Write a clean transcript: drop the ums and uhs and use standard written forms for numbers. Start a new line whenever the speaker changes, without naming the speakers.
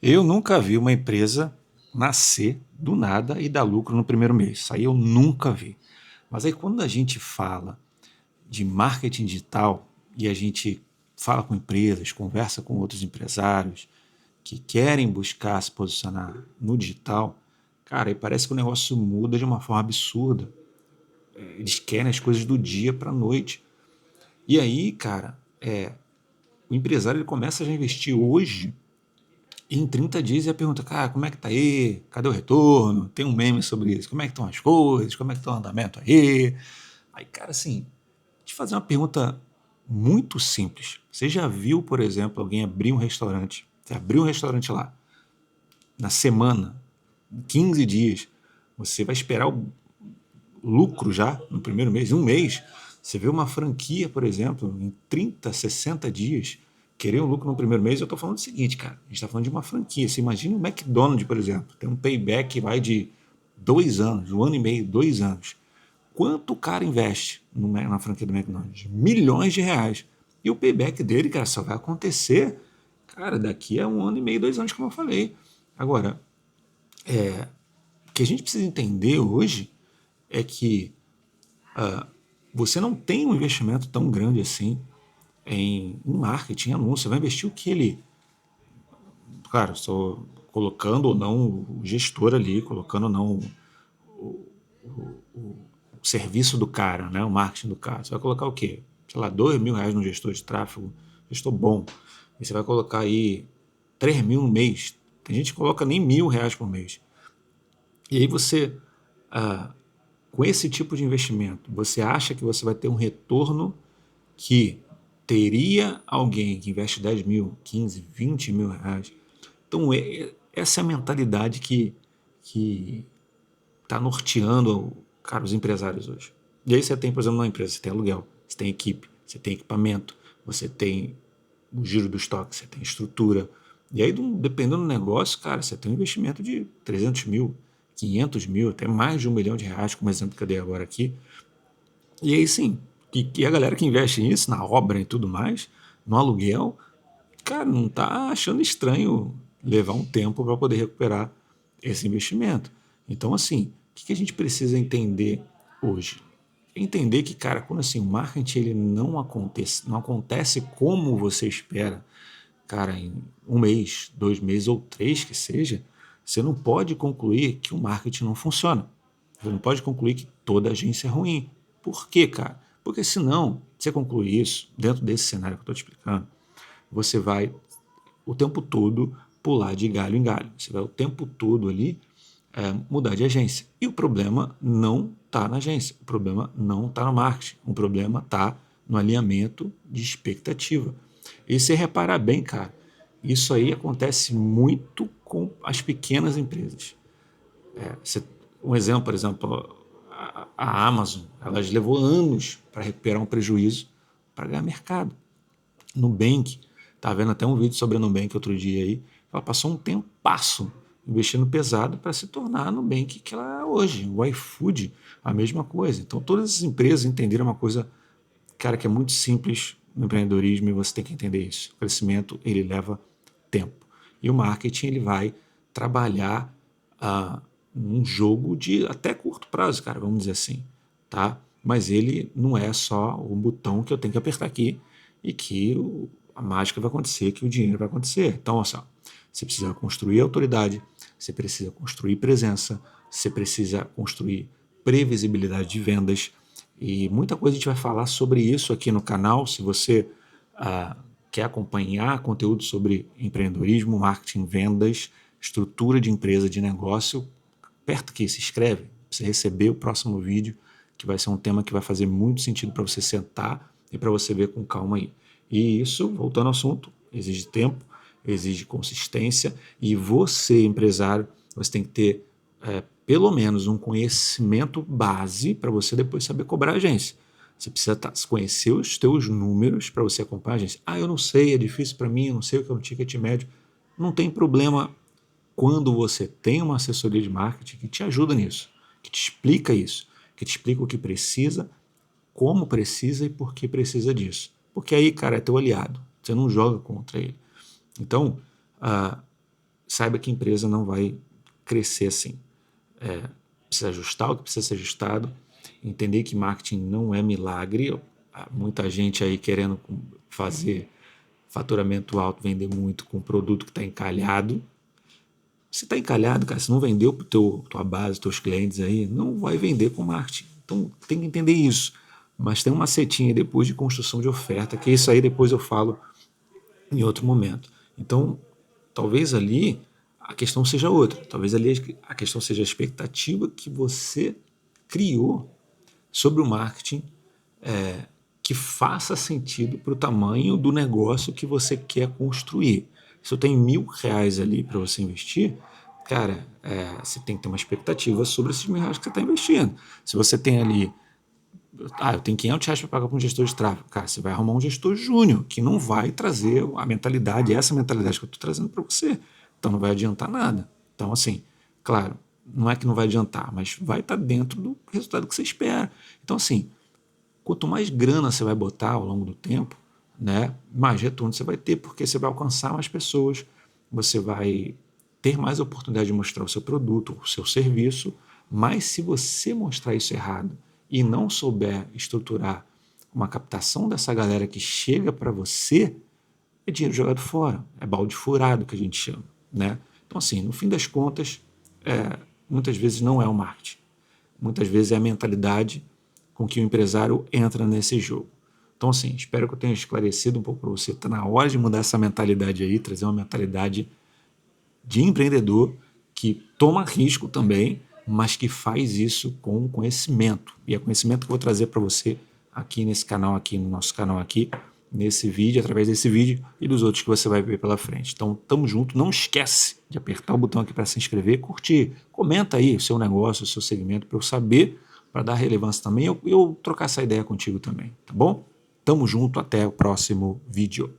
Eu nunca vi uma empresa nascer do nada e dar lucro no primeiro mês. Isso aí eu nunca vi. Mas aí quando a gente fala de marketing digital e a gente fala com empresas, conversa com outros empresários que querem buscar se posicionar no digital, cara, aí parece que o negócio muda de uma forma absurda. Eles querem as coisas do dia para a noite. E aí, cara, o empresário ele começa já a investir hoje. E em 30 dias ia pergunta, cara, como é que tá aí? Cadê o retorno? Tem um meme sobre isso. Como é que estão as coisas? Como é que está o andamento aí? Aí, cara, assim, te fazer uma pergunta muito simples. Você já viu, por exemplo, alguém abrir um restaurante? Você abriu um restaurante lá, na semana, em 15 dias, você vai esperar o lucro já no primeiro mês, em um mês. Você vê uma franquia, por exemplo, em 30, 60 dias, querer um lucro no primeiro mês. Eu estou falando o seguinte, cara, a gente está falando de uma franquia. Você imagina o McDonald's, por exemplo, tem um payback que vai de 2 anos, 1 ano e meio, 2 anos. Quanto o cara investe na franquia do McDonald's? Milhões de reais. E o payback dele, cara, só vai acontecer, cara, daqui a 1 ano e meio, 2 anos, como eu falei. Agora, o que a gente precisa entender hoje é que você não tem um investimento tão grande assim em marketing, anúncio. Você vai investir o que ele. Claro, estou colocando ou não o gestor ali, colocando ou não o serviço do cara, né, o marketing do cara. Você vai colocar o quê? Sei lá, R$ 2.000 no gestor de tráfego, gestor bom. E você vai colocar aí 3.000 no mês. Tem gente que coloca nem R$ 1.000 por mês. E aí você, ah, com esse tipo de investimento, você acha que você vai ter um retorno que teria alguém que investe 10 mil, 15, 20 mil reais. Então, essa é a mentalidade que está norteando, cara, os empresários hoje. E aí você tem, por exemplo, uma empresa, você tem aluguel, você tem equipe, você tem equipamento, você tem o giro do estoque, você tem estrutura. E aí, dependendo do negócio, cara, você tem um investimento de 300 mil, 500 mil, até mais de R$ 1 milhão, como exemplo que eu dei agora aqui. E aí sim, que a galera que investe nisso, na obra e tudo mais, no aluguel, cara, não está achando estranho levar um tempo para poder recuperar esse investimento. Então, assim, o que a gente precisa entender hoje? Entender que, cara, quando assim, o marketing ele não acontece como você espera, cara, em um mês, 2 meses ou três que seja, você não pode concluir que o marketing não funciona. Você não pode concluir que toda agência é ruim. Por quê, cara? Porque senão, você concluir isso dentro desse cenário que eu estou te explicando, você vai o tempo todo pular de galho em galho. Você vai o tempo todo ali mudar de agência. E o problema não está na agência, o problema não está no marketing, o problema está no alinhamento de expectativa. E se reparar bem, cara, isso aí acontece muito com as pequenas empresas. Você, um exemplo, por exemplo, a Amazon, ela levou anos para recuperar um prejuízo para ganhar mercado. Nubank, tá vendo até um vídeo sobre a Nubank outro dia aí, ela passou um tempasso investindo pesado para se tornar a Nubank que ela é hoje. O iFood, a mesma coisa. Então todas as empresas entenderam uma coisa, cara, que é muito simples no empreendedorismo e você tem que entender isso. O crescimento, ele leva tempo. E o marketing, ele vai trabalhar um jogo de até curto prazo, cara, vamos dizer assim, tá? Mas ele não é só o botão que eu tenho que apertar aqui e que a mágica vai acontecer, que o dinheiro vai acontecer. Então, olha só, você precisa construir autoridade, você precisa construir presença, você precisa construir previsibilidade de vendas, e muita coisa a gente vai falar sobre isso aqui no canal. Se você quer acompanhar conteúdo sobre empreendedorismo, marketing, vendas, estrutura de empresa, de negócio, aperta aqui, se inscreve para você receber o próximo vídeo, que vai ser um tema que vai fazer muito sentido para você sentar e para você ver com calma aí. E isso, voltando ao assunto, exige tempo, exige consistência, e você, empresário, você tem que ter pelo menos um conhecimento base para você depois saber cobrar a agência. Você precisa conhecer os teus números para você acompanhar a agência. Ah, eu não sei, é difícil para mim, eu não sei o que é um ticket médio. Não tem problema quando você tem uma assessoria de marketing que te ajuda nisso, que te explica isso, que te explica o que precisa, como precisa e por que precisa disso. Porque aí, cara, é teu aliado. Você não joga contra ele. Então, saiba que a empresa não vai crescer assim. Precisa ajustar o que precisa ser ajustado, entender que marketing não é milagre. Há muita gente aí querendo fazer faturamento alto, vender muito com um produto que está encalhado. Se está encalhado, cara, se não vendeu para tua base, teus clientes aí, não vai vender com marketing. Então tem que entender isso. Mas tem uma setinha depois de construção de oferta, que isso aí depois eu falo em outro momento. Então, talvez ali a questão seja outra. Talvez ali a questão seja a expectativa que você criou sobre o marketing que faça sentido para o tamanho do negócio que você quer construir. Se eu tenho R$ 1.000 ali para você investir, cara, você tem que ter uma expectativa sobre esses R$ 1.000 que você está investindo. Se você tem ali, eu tenho R$ 500 para pagar para um gestor de tráfego, cara, você vai arrumar um gestor júnior que não vai trazer a mentalidade, essa mentalidade que eu estou trazendo para você. Então não vai adiantar nada. Então, assim, claro, não é que não vai adiantar, mas vai estar dentro do resultado que você espera. Então, assim, quanto mais grana você vai botar ao longo do tempo, né, mais retorno você vai ter, porque você vai alcançar mais pessoas, você vai ter mais oportunidade de mostrar o seu produto, o seu serviço, mas se você mostrar isso errado e não souber estruturar uma captação dessa galera que chega para você, é dinheiro jogado fora, é balde furado que a gente chama, né? Então, assim, no fim das contas, muitas vezes não é o marketing, muitas vezes é a mentalidade com que o empresário entra nesse jogo. Então, assim, espero que eu tenha esclarecido um pouco para você. Está na hora de mudar essa mentalidade aí, trazer uma mentalidade de empreendedor que toma risco também, mas que faz isso com conhecimento. E é conhecimento que eu vou trazer para você aqui nesse canal, aqui no nosso canal aqui, nesse vídeo, através desse vídeo e dos outros que você vai ver pela frente. Então, tamo junto. Não esquece de apertar o botão aqui para se inscrever, curtir, comenta aí o seu negócio, o seu segmento, para eu saber, para dar relevância também, eu trocar essa ideia contigo também, tá bom? Tamo junto, até o próximo vídeo.